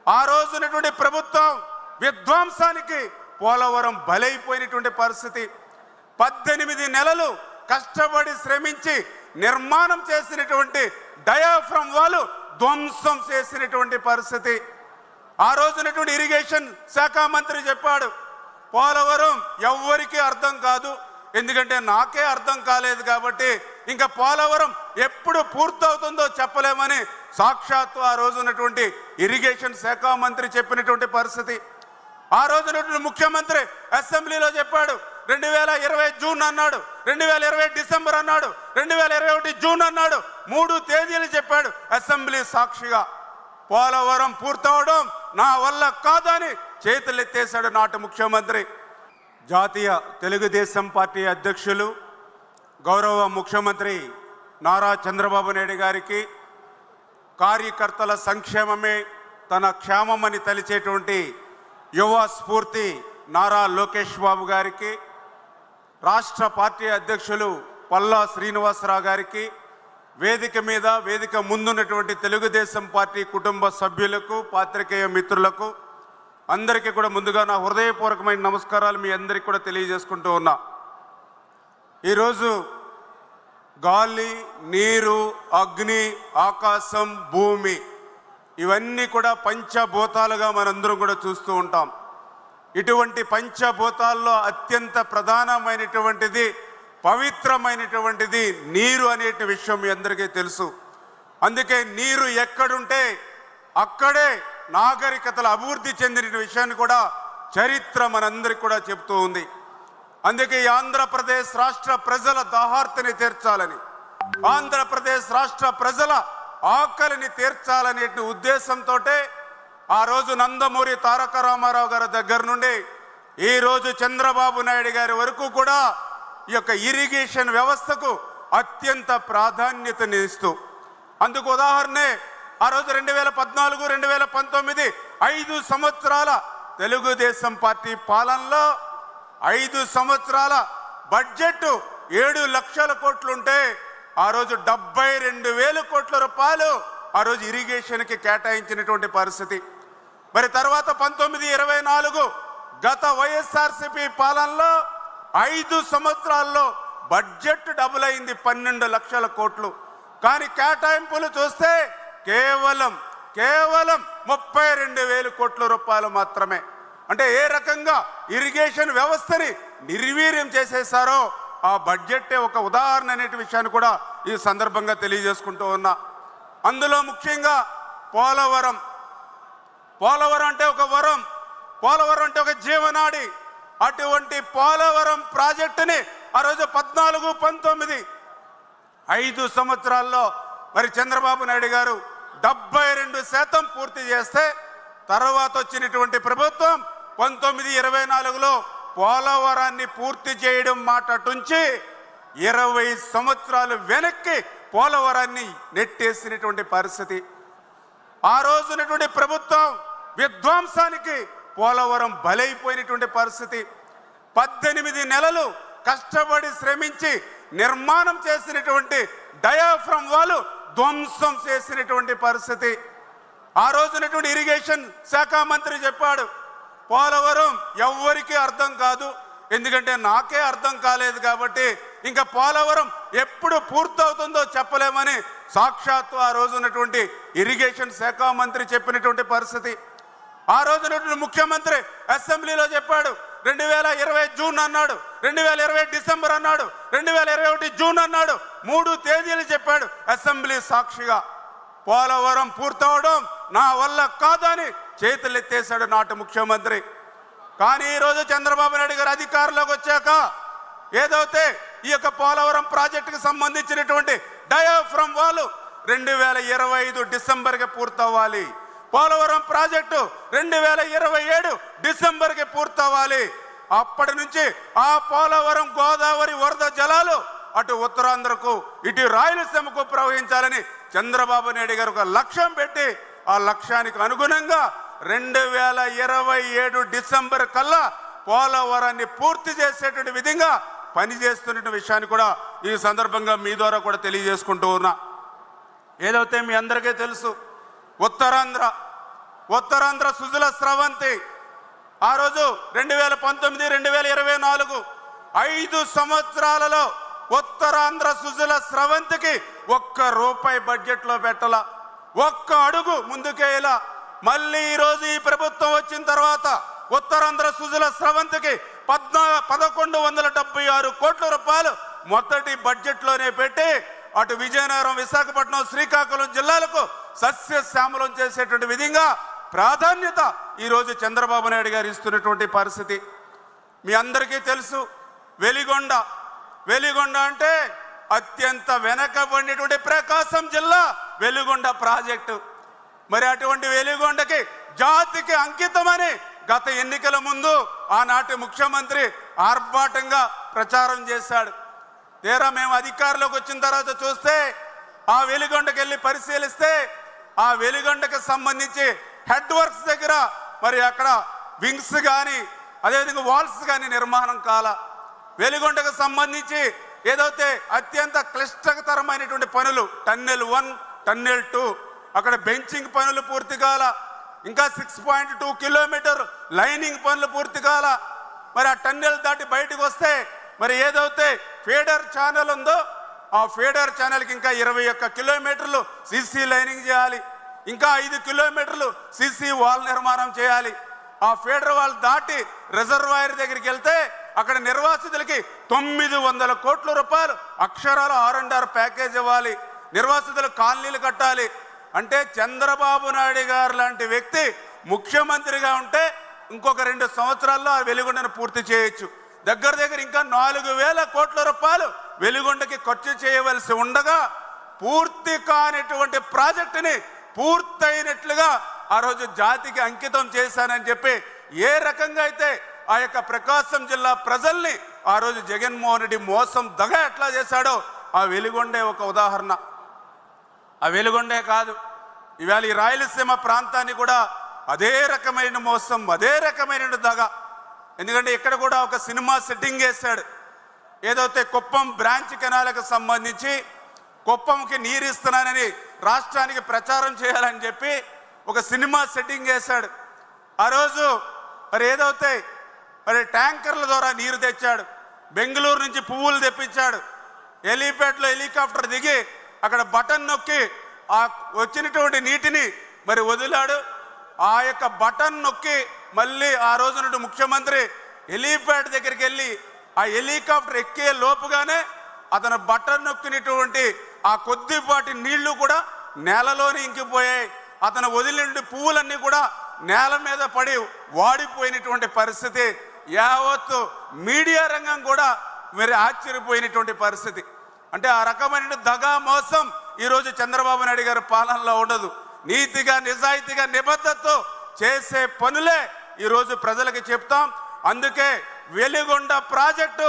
ఆ రోజునటువంటి ప్రభుత్వం విధ్వంసానికి పోలవరం బలైపోయినటువంటి పరిస్థితి. 18 నెలలు కష్టపడి శ్రమించి నిర్మాణం చేసినటువంటి డయాఫ్రమ్ వాల్ ధ్వంసం చేసినటువంటి పరిస్థితి. ఆ రోజునటువంటి ఇరిగేషన్ శాఖ మంత్రి చెప్పాడు, పోలవరం ఎవ్వరికీ అర్థం కాదు, ఎందుకంటే నాకే అర్థం కాలేదు కాబట్టి ఇంకా పోలవరం ఎప్పుడు పూర్తవుతుందో చెప్పలేమని సాక్షాత్తు ఆ రోజునటువంటి ఇరిగేషన్ శాఖ మంత్రి చెప్పినటువంటి పరిస్థితి. ఆ రోజునటువంటి ముఖ్యమంత్రి అసెంబ్లీలో చెప్పాడు, 2020 జూన్ అన్నాడు, 2020 డిసెంబర్ అన్నాడు, 2021 జూన్ అన్నాడు, 3 తేదీలు చెప్పాడు అసెంబ్లీ సాక్షిగా. పోలవరం పూర్తవడం నా వల్ల కాదని చేతులెత్తేశాడు నాటి ముఖ్యమంత్రి. జాతీయ తెలుగుదేశం పార్టీ అధ్యక్షులు గౌరవ ముఖ్యమంత్రి నారా చంద్రబాబు నాయుడు గారికి కార్యకర్తల సంక్షేమమే తన క్షేమమని తలిచేటువంటి యువ స్ఫూర్తి నారా లోకేష్ బాబు గారికి, రాష్ట్ర పార్టీ అధ్యక్షులు పల్లా శ్రీనివాసరావు గారికి, వేదిక మీద వేదిక ముందున్నటువంటి తెలుగుదేశం పార్టీ కుటుంబ సభ్యులకు, పాత్రికేయ మిత్రులకు అందరికీ కూడా ముందుగా నా హృదయపూర్వకమైన నమస్కారాలు మీ అందరికీ కూడా తెలియజేసుకుంటూ ఉన్నా. ఈరోజు గాలి, నీరు, అగ్ని, ఆకాశం, భూమి ఇవన్నీ కూడా పంచభూతాలుగా మనందరం కూడా చూస్తూ ఉంటాం. ఇటువంటి పంచభూతాల్లో అత్యంత ప్రధానమైనటువంటిది, పవిత్రమైనటువంటిది నీరు అనే విషయం మీ అందరికీ తెలుసు. అందుకే నీరు ఎక్కడుంటే అక్కడే నాగరికతలు అభివృద్ధి చెందిన విషయాన్ని కూడా చరిత్ర మనందరికీ కూడా చెప్తూ ఉంది. అందుకే ఈ ఆంధ్రప్రదేశ్ రాష్ట్ర ప్రజల దాహార్తిని తీర్చాలని, ఆంధ్రప్రదేశ్ రాష్ట్ర ప్రజల ఆకలిని తీర్చాలనే ఉద్దేశంతో ఆ రోజు నందమూరి తారక రామారావు గారి దగ్గర నుండి ఈ రోజు చంద్రబాబు నాయుడు గారి వరకు కూడా ఈ యొక్క ఇరిగేషన్ వ్యవస్థకు అత్యంత ప్రాధాన్యతనిస్తూ, అందుకు ఉదాహరణే ఆ రోజు 2014, 2019 5 సంవత్సరాల తెలుగుదేశం పార్టీ పాలనలో 5 సంవత్సరాల బడ్జెట్ 7 లక్షల కోట్లుంటే ఆ రోజు 72,000 కోట్ల రూపాయలు ఆ రోజు ఇరిగేషన్కి కేటాయించినటువంటి పరిస్థితి. మరి తర్వాత 19-24 గత వైఎస్ఆర్సీపీ పాలనలో 5 సంవత్సరాల్లో బడ్జెట్ డబుల్ అయింది, 12 లక్షల కోట్లు. కానీ కేటాయింపులు చూస్తే కేవలం 32,000 కోట్ల రూపాయలు మాత్రమే. అంటే ఏ రకంగా ఇరిగేషన్ వ్యవస్థని నిర్వీర్యం చేసేసారో ఆ బడ్జెట్టే ఒక ఉదాహరణ అనే విషయాన్ని కూడా ఈ సందర్భంగా తెలియజేసుకుంటూ ఉన్నా. అందులో ముఖ్యంగా పోలవరం అంటే ఒక వరం, పోలవరం అంటే ఒక జీవనాడి. అటువంటి పోలవరం ప్రాజెక్టుని ఆ రోజు 14-19 5 సంవత్సరాల్లో మరి చంద్రబాబు నాయుడు గారు 72% పూర్తి చేస్తే, తర్వాత వచ్చినటువంటి ప్రభుత్వం 19-24లో పోలవరాన్ని పూర్తి చేయడం మాట నుంచి 20 సంవత్సరాలు వెనక్కి పోలవరాన్ని నెట్టేసినటువంటి పరిస్థితి. ఆ రోజునటువంటి ప్రభుత్వం విధ్వంసానికి పోలవరం బలైపోయినటువంటి పరిస్థితి. 18 నెలలు కష్టపడి శ్రమించి నిర్మాణం చేసినటువంటి డయాఫ్రమ్ వాల్ ధ్వంసం చేసినటువంటి పరిస్థితి. ఆ రోజునటువంటి ఇరిగేషన్ శాఖ మంత్రి చెప్పాడు, పోలవరం ఎవ్వరికీ అర్థం కాదు, ఎందుకంటే నాకే అర్థం కాలేదు కాబట్టి ఇంకా పోలవరం ఎప్పుడు పూర్తవుతుందో చెప్పలేమని సాక్షాత్తు ఆ రోజునటువంటి ఇరిగేషన్ శాఖ మంత్రి చెప్పినటువంటి పరిస్థితి. ఆ రోజునటువంటి ముఖ్యమంత్రి అసెంబ్లీలో చెప్పాడు, 2020 జూన్ అన్నాడు, 2020 డిసెంబర్ అన్నాడు, 2021 జూన్ అన్నాడు, 3 తేదీలు చెప్పాడు అసెంబ్లీ సాక్షిగా. పోలవరం పూర్తవడం నా వల్ల కాదని చేతులెత్తేశాడు నాటి ముఖ్యమంత్రి. కానీ ఈరోజు చంద్రబాబు నాయుడు గారు అధికారంలోకి వచ్చాక ఏదైతే ఈ యొక్క పోలవరం ప్రాజెక్టుకు సంబంధించినటువంటి డయాఫ్రమ్ వాల్ 2025 డిసెంబర్కి పూర్తవ్వాలి, పోలవరం ప్రాజెక్టు 2027 డిసెంబర్కి పూర్తవ్వాలి. అప్పటి నుంచి ఆ పోలవరం గోదావరి వరద జలాలు అటు ఉత్తరాంధ్రకు ఇటు రాయలసీమకు ప్రవహించాలని చంద్రబాబు నాయుడు గారు ఒక లక్ష్యం పెట్టి ఆ లక్ష్యానికి అనుగుణంగా 2027 డిసెంబర్ కల్లా పోలవరాన్ని పూర్తి చేసేటువంటి విధంగా పనిచేస్తున్న విషయాన్ని కూడా ఈ సందర్భంగా మీ ద్వారా కూడా తెలియజేసుకుంటూ ఉన్నా. ఏదైతే మీ అందరికీ తెలుసు, ఉత్తరాంధ్ర ఉత్తరాంధ్ర సుజల స్రవంతి ఆ రోజు 2019, 2024 5 సంవత్సరాలలో ఉత్తరాంధ్ర సుజల స్రవంతికి ₹1 బడ్జెట్లో పెట్టాల, ఒక్క అడుగు ముందుకేలా. మళ్ళీ ఈరోజు ఈ ప్రభుత్వం వచ్చిన తర్వాత ఉత్తరాంధ్ర సుజల స్రవంతికి 1176 కోట్ల రూపాయలు మొదటి బడ్జెట్లోనే పెట్టి అటు విజయనగరం, విశాఖపట్నం, శ్రీకాకుళం జిల్లాలకు సస్యశ్యామలం చేసేటువంటి విధంగా ప్రాధాన్యత ఈరోజు చంద్రబాబు నాయుడు గారు ఇస్తున్నటువంటి పరిస్థితి మీ అందరికీ తెలుసు. వెలిగొండ అంటే అత్యంత వెనకబడినటువంటి ప్రకాశం జిల్లా వెలిగొండ ప్రాజెక్టు. మరి అటువంటి వెలిగొండకి జాతికి అంకితమని గత ఎన్నికల ముందు ఆనాటి ముఖ్యమంత్రి ఆర్భాటంగా ప్రచారం చేశాడు. తీరా మేము అధికారంలోకి వచ్చిన తర్వాత చూస్తే ఆ వెలిగొండకి వెళ్ళి పరిశీలిస్తే ఆ వెలిగొండకి సంబంధించి హెడ్ వర్క్స్ దగ్గర మరి అక్కడ వింగ్స్ కానీ అదేవిధంగా వాల్స్ కానీ నిర్మాణం కాల. వెలిగొండకు సంబంధించి ఏదైతే అత్యంత క్లిష్టతరమైనటువంటి పనులు టన్నెల్ 1, టన్నెల్ 2 అక్కడ బెంచింగ్ పనులు పూర్తి కాల. ఇంకా 6.2 కిలోమీటర్ లైనింగ్ పనులు పూర్తి కాల. మరి ఆ టన్నెల్ దాటి బయటకు వస్తే మరి ఏదైతే ఫీడర్ ఛానల్ ఉందో ఆ ఫీడర్ ఛానల్కి ఇంకా 21 కిలోమీటర్లు సిసి లైనింగ్ చేయాలి. ఇంకా 5 కిలోమీటర్లు సిసి వాల్ నిర్మాణం చేయాలి. ఆ ఫీడర్ వాల్ దాటి రిజర్వాయర్ దగ్గరికి వెళ్తే అక్కడ నిర్వాసితులకి 900 కోట్ల రూపాయలు అక్షరాల R&R ప్యాకేజ్ ఇవ్వాలి. నిర్వాసితులు కాలనీలు కట్టాలి. అంటే చంద్రబాబు నాయుడు గారు లాంటి వ్యక్తి ముఖ్యమంత్రిగా ఉంటే ఇంకొక 2 సంవత్సరాల్లో ఆ వెలిగొండను పూర్తి చేయొచ్చు. దగ్గర ఇంకా 4000 కోట్ల రూపాయలు వెలిగొండకి ఖర్చు చేయవలసి ఉండగా పూర్తి కానిటువంటి ప్రాజెక్టుని పూర్తయినట్లుగా ఆ రోజు జాతికి అంకితం చేశానని చెప్పి ఏ రకంగా అయితే ఆ యొక్క ప్రకాశం జిల్లా ప్రజల్ని ఆ రోజు జగన్మోహన్ రెడ్డి మోసం దగ ఎట్లా చేశాడో ఆ వెలిగొండే ఒక ఉదాహరణ. ఆ వెలిగొండే కాదు, ఇవాళ ఈ రాయలసీమ ప్రాంతాన్ని కూడా అదే రకమైన మోసం, అదే రకమైన దగ. ఎందుకంటే ఇక్కడ కూడా ఒక సినిమా సెట్టింగ్ వేశాడు. ఏదైతే కుప్పం బ్రాంచ్ కెనాలకు సంబంధించి కుప్పంకి నీరు ఇస్తున్నానని రాష్ట్రానికి ప్రచారం చేయాలని చెప్పి ఒక సినిమా సెట్టింగ్ వేశాడు. ఆ రోజు మరి ఏదైతే మరి ట్యాంకర్ల ద్వారా నీరు తెచ్చాడు. బెంగళూరు నుంచి పువ్వులు తెప్పించాడు. హెలీప్యాడ్లో హెలికాప్టర్ దిగి అక్కడ బటన్ నొక్కి ఆ వచ్చినటువంటి నీటిని మరి వదిలాడు. ఆ యొక్క బటన్ నొక్కి మళ్ళీ ఆ రోజు నుండి ముఖ్యమంత్రి హెలీప్యాడ్ దగ్గరికి వెళ్ళి ఆ హెలికాప్టర్ ఎక్కే లోపుగానే అతను బటన్ నొక్కినటువంటి ఆ కొద్దిపాటి నీళ్లు కూడా నేలలోనే ఇంకిపోయాయి. అతను వదిలిన పువ్వులన్నీ కూడా నేల మీద పడి వాడిపోయినటువంటి పరిస్థితి. యావత్తు మీడియా రంగం కూడా మరి ఆశ్చర్యపోయినటువంటి పరిస్థితి. అంటే ఆ రకమైన దగా మోసం ఈరోజు చంద్రబాబు నాయుడు గారి పాలనలో ఉండదు. నీతిగా, నిజాయితీగా, నిబద్ధతతో చేసే పనులే ఈరోజు ప్రజలకు చెప్తాం. అందుకే వెలిగొండ ప్రాజెక్టు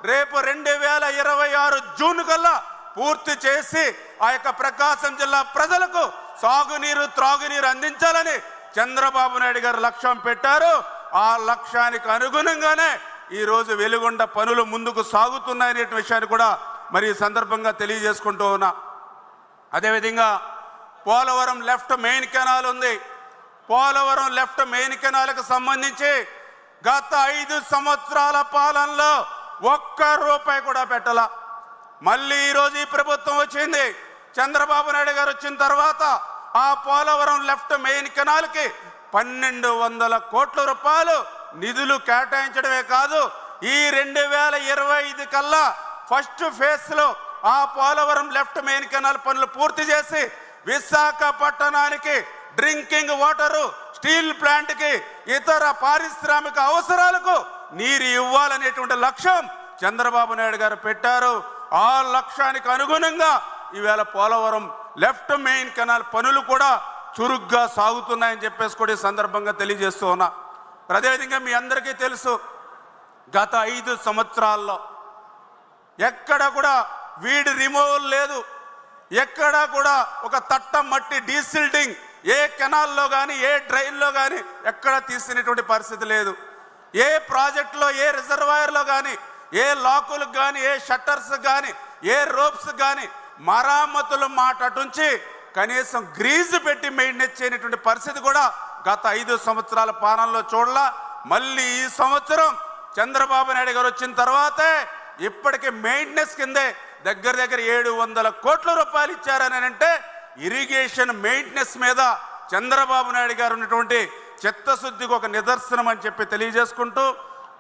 రేపు 2026 జూన్ కల్లా పూర్తి చేసి ఆ యొక్క ప్రకాశం జిల్లా ప్రజలకు సాగునీరు, త్రాగునీరు అందించాలని చంద్రబాబు నాయుడు గారు లక్ష్యం పెట్టారు. ఆ లక్ష్యానికి అనుగుణంగానే ఈరోజు వెలిగొండ పనులు ముందుకు సాగుతున్నాయనే విషయాన్ని కూడా మరి ఈ సందర్భంగా తెలియజేసుకుంటూ ఉన్నా. అదేవిధంగా పోలవరం లెఫ్ట్ మెయిన్ కెనాల్ ఉంది. పోలవరం లెఫ్ట్ మెయిన్ కెనాల్కి సంబంధించి గత 5 సంవత్సరాల పాలనలో ₹1 కూడా పెట్టాల. మళ్ళీ ఈరోజు ఈ ప్రభుత్వం వచ్చింది. చంద్రబాబు నాయుడు గారు వచ్చిన తర్వాత ఆ పోలవరం లెఫ్ట్ మెయిన్ కెనాల్కి 1200 కోట్ల రూపాయలు నిధులు కేటాయించడమే కాదు, ఈ 2025 కల్లా ఫస్ట్ ఫేజ్లో ఆ పోలవరం లెఫ్ట్ మెయిన్ కెనాల్ పనులు పూర్తి చేసి విశాఖపట్టణానికి డ్రింకింగ్ వాటరు, స్టీల్ ప్లాంట్కి, ఇతర పారిశ్రామిక అవసరాలకు నీరు ఇవ్వాలనేటువంటి లక్ష్యం చంద్రబాబు నాయుడు గారు పెట్టారు. ఆ లక్ష్యానికి అనుగుణంగా ఈవేళ పోలవరం లెఫ్ట్ మెయిన్ కెనాల్ పనులు కూడా చురుగ్గా సాగుతున్నాయని చెప్పేసి కూడా ఈ సందర్భంగా తెలియజేస్తూ ఉన్నా. అదేవిధంగా మీ అందరికీ తెలుసు, గత 5 సంవత్సరాల్లో ఎక్కడ కూడా వీడ్ రిమూవల్ లేదు. ఎక్కడా కూడా ఒక తట్ట మట్టి డీసిల్టింగ్ ఏ కెనాల్లో కానీ ఏ డ్రైన్లో కానీ ఎక్కడ తీసినటువంటి పరిస్థితి లేదు. ఏ ప్రాజెక్టులో ఏ రిజర్వాయర్లో కానీ ఏ లాకులకు కానీ ఏ షట్టర్స్ కానీ ఏ రోప్స్ కానీ మరామతులు మాట అటుంచి కనీసం గ్రీజు పెట్టి మెయింటైన్ చేయనటువంటి పరిస్థితి కూడా గత 5 సంవత్సరాల పాలనలో చూడలా. మళ్ళీ ఈ సంవత్సరం చంద్రబాబు నాయుడు గారు వచ్చిన తర్వాతే ఇప్పటికే మెయింటెనెన్స్ కిందే దగ్గర 700 కోట్ల రూపాయలు ఇచ్చారని అంటే ఇరిగేషన్ మెయింటెనెన్స్ మీద చంద్రబాబు నాయుడు గారు ఉన్నటువంటి చిత్తశుద్ధికి ఒక నిదర్శనం అని చెప్పి తెలియజేసుకుంటూ,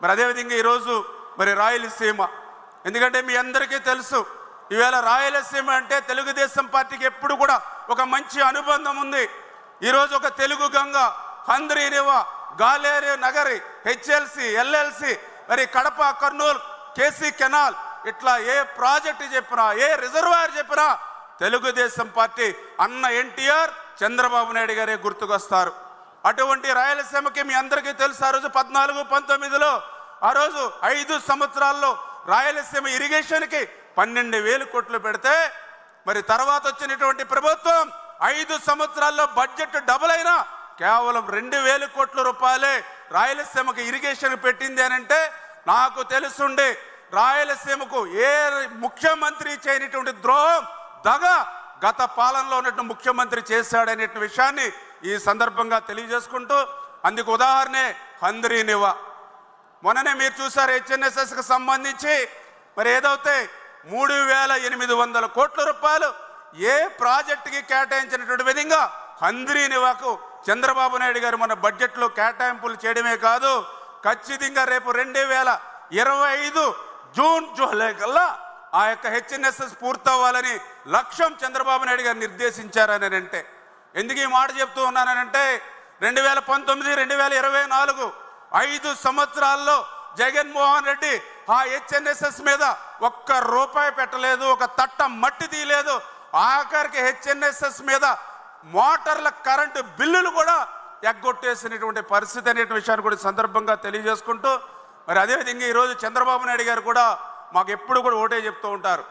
మరి అదేవిధంగా ఈరోజు మరి రాయలసీమ, ఎందుకంటే మీ అందరికీ తెలుసు ఈవేళ రాయలసీమ అంటే తెలుగుదేశం పార్టీకి ఎప్పుడు కూడా ఒక మంచి అనుబంధం ఉంది. ఈరోజు ఒక తెలుగు గంగ, హంద్రీనివ, గాలేరు నగరి, హెచ్ఎల్సి, ఎల్ఎల్సి, మరి కడప, కర్నూలు, కేసీ కెనాల్, ఇట్లా ఏ ప్రాజెక్టు చెప్పినా, ఏ రిజర్వాయర్ చెప్పినా తెలుగుదేశం పార్టీ అన్న ఎన్టీఆర్, చంద్రబాబు నాయుడు గారే గుర్తుకొస్తారు. అటువంటి రాయలసీమకి మీ అందరికీ తెలుసు ఆ రోజు 14-19లో ఆ రోజు 5 సంవత్సరాల్లో రాయలసీమ ఇరిగేషన్కి 12,000 కోట్లు పెడితే, మరి తర్వాత వచ్చినటువంటి ప్రభుత్వం 5 సంవత్సరాల్లో బడ్జెట్ డబుల్ అయినా కేవలం 2,000 కోట్ల రూపాయలే రాయలసీమకు ఇరిగేషన్ పెట్టింది అని అంటే నాకు తెలుసుండే రాయలసీమకు ఏ ముఖ్యమంత్రి చేయనటువంటి ద్రోహం, దగ గత పాలనలో ఉన్నటువంటి ముఖ్యమంత్రి చేశాడనే విషయాన్ని ఈ సందర్భంగా తెలియజేసుకుంటూ, అందుకు ఉదాహరణే హంద్రీనివ. మొన్ననే మీరు చూసారు హెచ్ఎన్ఎస్ఎస్కి సంబంధించి మరి ఏదైతే 3,800 కోట్ల రూపాయలు ఏ ప్రాజెక్టుకి కేటాయించినటువంటి విధంగా హంద్రీనివకు చంద్రబాబు నాయుడు గారు మన బడ్జెట్లో కేటాయింపులు చేయడమే కాదు, ఖచ్చితంగా రేపు 2025 జూన్ జూలై కల్లా ఆ యొక్క హెచ్ఎన్ఎస్ఎస్ పూర్తవ్వాలని లక్ష్యం చంద్రబాబు నాయుడు గారు నిర్దేశించారని అంటే, ఎందుకు ఈ మాట చెప్తూ ఉన్నానంటే 2019-2024 5 సంవత్సరాల్లో జగన్మోహన్ రెడ్డి ఆ హెచ్ఎన్ఎస్ఎస్ మీద ఒక్క రూపాయి పెట్టలేదు, ఒక తట్ట మట్టి తీయలేదు. ఆఖరికి హెచ్ఎన్ఎస్ఎస్ మీద మోటార్ల కరెంటు బిల్లులు కూడా ఎగ్గొట్టేసినటువంటి పరిస్థితి అనే విషయాన్ని కూడా సందర్భంగా తెలియజేసుకుంటూ, మరి అదేవిధంగా ఈరోజు చంద్రబాబు నాయుడు గారు కూడా మాకు ఎప్పుడు కూడా ఒకటే చెప్తూ ఉంటారు,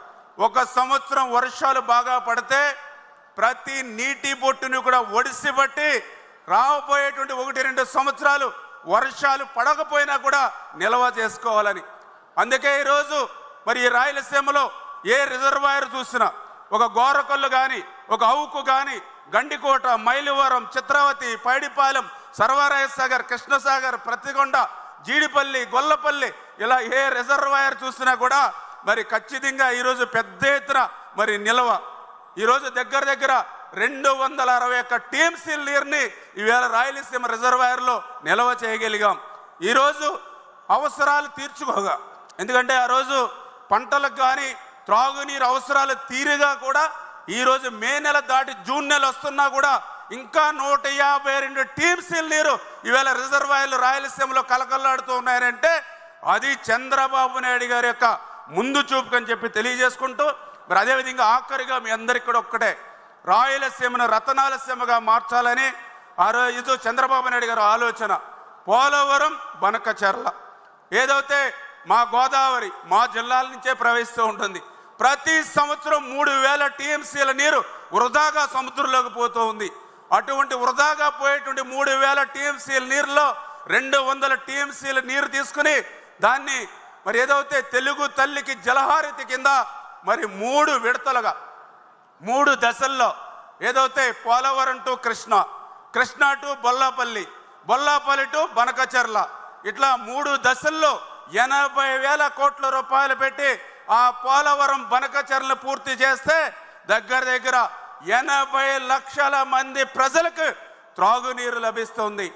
ఒక సంవత్సరం వర్షాలు బాగా పడితే ప్రతి నీటి బొట్టుని కూడా ఒడిసి బట్టి రాబోయేటువంటి 1-2 సంవత్సరాలు వర్షాలు పడకపోయినా కూడా నిల్వ చేసుకోవాలని. అందుకే ఈరోజు మరి ఈ రాయలసీమలో ఏ రిజర్వాయర్ చూసినా, ఒక గోరకొల్లు కానీ, ఒక అవుకు కానీ, గండికోట, మైలవరం, చిత్రావతి, పైడిపాలెం, సర్వరాయ సాగర్, కృష్ణసాగర్, ప్రతికొండ, జీడిపల్లి, గొల్లపల్లి, ఇలా ఏ రిజర్వాయర్ చూసినా కూడా మరి ఖచ్చితంగా ఈరోజు పెద్ద ఎత్తున మరి నిల్వ. ఈరోజు దగ్గర 261 టీఎంసీల నీరుని ఈవేళ రాయలసీమ రిజర్వాయర్లో నిల్వ చేయగలిగాం. ఈరోజు అవసరాలు తీర్చుకోగా, ఎందుకంటే ఆ రోజు పంటలకు కానీ త్రాగునీరు అవసరాలు తీరుగా కూడా ఈరోజు మే నెల దాటి జూన్ నెల వస్తున్నా కూడా ఇంకా 152 టీఎంసీల నీరు ఈవేళ రిజర్వాయర్లు రాయలసీమలో కలకల్లాడుతూ ఉన్నాయంటే అది చంద్రబాబు నాయుడు గారి యొక్క ముందు చూపుకని చెప్పి తెలియజేసుకుంటూ, మరి అదేవిధంగా ఆఖరిగా మీ అందరికీ కూడా ఒక్కటే, రాయలసీమను రతనాల సీమగా మార్చాలని ఆ రోజు చంద్రబాబు నాయుడు గారి ఆలోచన. పోలవరం, బనకచెర్ల ఏదైతే మా గోదావరి మా జిల్లాల నుంచే ప్రవహిస్తూ ఉంటుంది. ప్రతి సంవత్సరం 3,000 టీఎంసీల నీరు వృధాగా సముద్రంలోకి పోతూ ఉంది. అటువంటి వృధాగా పోయేటువంటి 3,000 టీఎంసీల నీరులో 200 టీఎంసీల నీరు తీసుకుని దాన్ని మరి ఏదైతే తెలుగు తల్లికి జలహారతి కింద మరి 3 విడతలుగా 3 దశల్లో ఏదైతే Polavaram to Krishna, Krishna to Bollapalli, Bollapalli to Banakacherla, ఇట్లా 3 దశల్లో 80,000 కోట్ల రూపాయలు పెట్టి ఆ పోలవరం బనకచెర్లను పూర్తి చేస్తే దగ్గర 80 లక్షల మంది ప్రజలకు త్రాగునీరు లభిస్తుంది.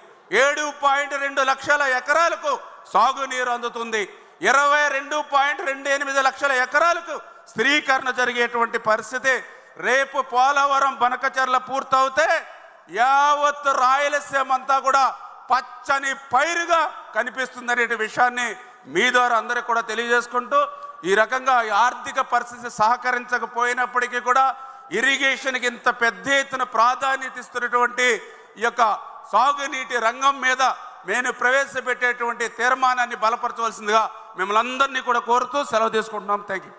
7.2 లక్షల ఎకరాలకు సాగునీరు అందుతుంది. 22.28 లక్షల ఎకరాలకు స్థిరీకరణ జరిగేటువంటి పరిస్థితి. రేపు పోలవరం బనకచెర్ల పూర్తవుతే యావత్ రాయలసీమ అంతా కూడా పచ్చని పైరుగా కనిపిస్తుందనే విషయాన్ని మీ ద్వారా అందరికీ కూడా తెలియజేసుకుంటూ, ఈ రకంగా ఆర్థిక పరిస్థితి సహకరించకపోయినప్పటికీ కూడా ఇరిగేషన్కి ఇంత పెద్ద ఎత్తున ప్రాధాన్యత ఇస్తున్నటువంటి ఈ యొక్క సాగునీటి రంగం మీద నేను ప్రవేశపెట్టేటువంటి తీర్మానాన్ని బలపరచవలసిందిగా మిమ్మల్ని అందరినీ కూడా కోరుతూ సెలవు తీసుకుంటున్నాం. Thank you.